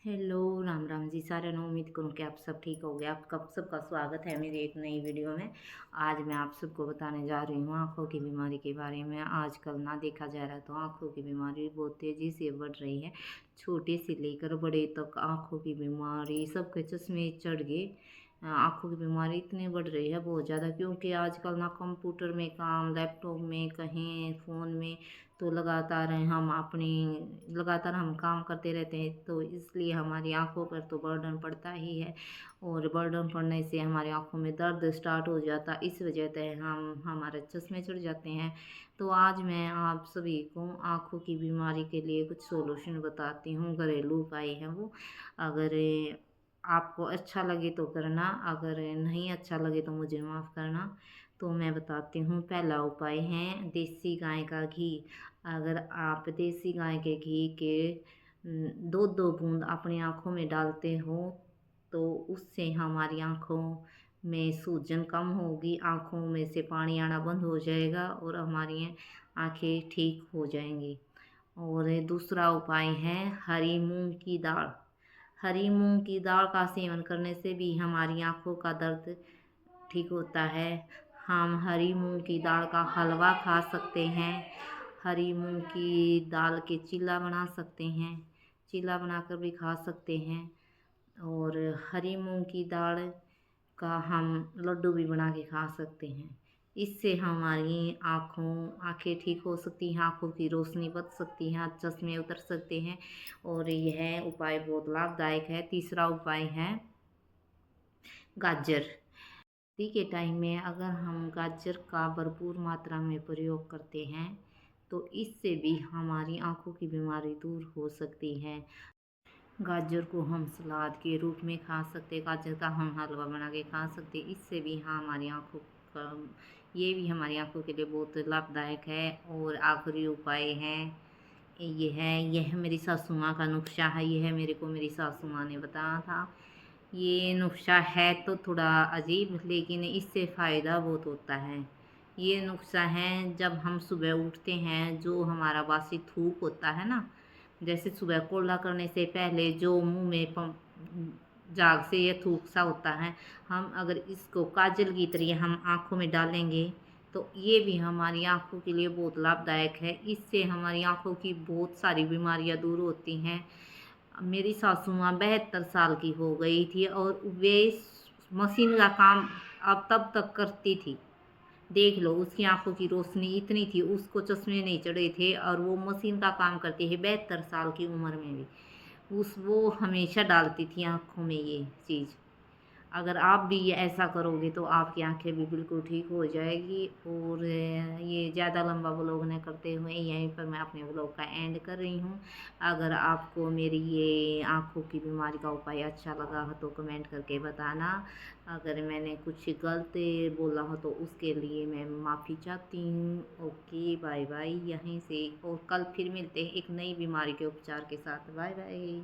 Hello, Ram Ram ji सारे ने। उम्मीद करूँ कि आप सब ठीक होंगे। आपका सबका स्वागत है मेरी एक नई वीडियो में। आज मैं आप सबको बताने जा रही हूँ आँखों की बीमारी के बारे में। आजकल ना देखा जा रहा है तो आँखों की बीमारी बहुत तेज़ी से बढ़ रही है। छोटे से लेकर बड़े तक आँखों की बीमारी, सबके चश्मे चढ़ गए। आँखों की बीमारी इतनी बढ़ रही है बहुत ज़्यादा, क्योंकि आजकल ना कंप्यूटर में काम, लैपटॉप में, कहीं फ़ोन में, तो लगातार हम काम करते रहते हैं, तो इसलिए हमारी आंखों पर तो बर्डन पड़ता ही है। और बर्डन पड़ने से हमारी आंखों में दर्द स्टार्ट हो जाता है। इस वजह से हमारे चश्मे चढ़ जाते हैं। तो आज मैं आप सभी को आंखों की बीमारी के लिए कुछ सॉल्यूशन बताती हूँ, घरेलू उपाय हैं वो। अगर आपको अच्छा लगे तो करना, अगर नहीं अच्छा लगे तो मुझे माफ़ करना। तो मैं बताती हूँ। पहला उपाय है देसी गाय का घी। अगर आप देसी गाय के घी के दो दो बूंद अपनी आँखों में डालते हो तो उससे हमारी आँखों में सूजन कम होगी, आँखों में से पानी आना बंद हो जाएगा और हमारी आँखें ठीक हो जाएंगी। और दूसरा उपाय है हरी मूंग की दाल। हरी मूंग की दाल का सेवन करने से भी हमारी आँखों का दर्द ठीक होता है। हम हरी मूंग की दाल का हलवा खा सकते हैं। हरी मूंग की दाल के चीला बना सकते हैं, चीला बनाकर भी खा सकते हैं। और हरी मूंग की दाल का हम लड्डू भी बना के खा सकते हैं। इससे हमारी आँखें ठीक हो सकती हैं, आँखों की रोशनी बढ़ सकती है, चश्मे उतर सकते हैं। और यह उपाय बहुत लाभदायक है। तीसरा उपाय है गाजर। सर्दी के टाइम में अगर हम गाजर का भरपूर मात्रा में प्रयोग करते हैं तो इससे भी हमारी आंखों की बीमारी दूर हो सकती है। गाजर को हम सलाद के रूप में खा सकते, गाजर का हम हलवा बना के खा सकते। इससे भी हमारी आंखों का ये भी हमारी आंखों के लिए बहुत लाभदायक है। और आखिरी उपाय है यह मेरी सासू माँ का नुस्खा है। यह मेरे को मेरी सासू माँ ने बताया था। ये नुस्खा है तो थोड़ा अजीब, लेकिन इससे फ़ायदा बहुत होता है। ये नुस्खा है जब हम सुबह उठते हैं, जो हमारा बासी थूक होता है ना, जैसे सुबह कुल्ला करने से पहले जो मुंह में जाग से ये थूक सा होता है, हम अगर इसको काजल की तरह हम आँखों में डालेंगे तो ये भी हमारी आँखों के लिए बहुत लाभदायक है। इससे हमारी आँखों की बहुत सारी बीमारियां दूर होती हैं। मेरी सासू माँ 72 साल की हो गई थी और वे मशीन का काम अब तब तक करती थी। देख लो, उसकी आंखों की रोशनी इतनी थी, उसको चश्मे नहीं चढ़े थे और वो मशीन का काम करती है 72 साल की उम्र में भी। उस वो हमेशा डालती थी आंखों में ये चीज़। अगर आप भी ये ऐसा करोगे तो आपकी आंखें भी बिल्कुल ठीक हो जाएगी। और ये ज़्यादा लंबा व्लॉग न करते हुए यहीं पर मैं अपने व्लॉग का एंड कर रही हूँ। अगर आपको मेरी ये आंखों की बीमारी का उपाय अच्छा लगा हो तो कमेंट करके बताना। अगर मैंने कुछ गलत बोला हो तो उसके लिए मैं माफ़ी चाहती हूँ। Okay, bye bye. यहीं से और कल फिर मिलते हैं एक नई बीमारी के उपचार के साथ। Bye bye.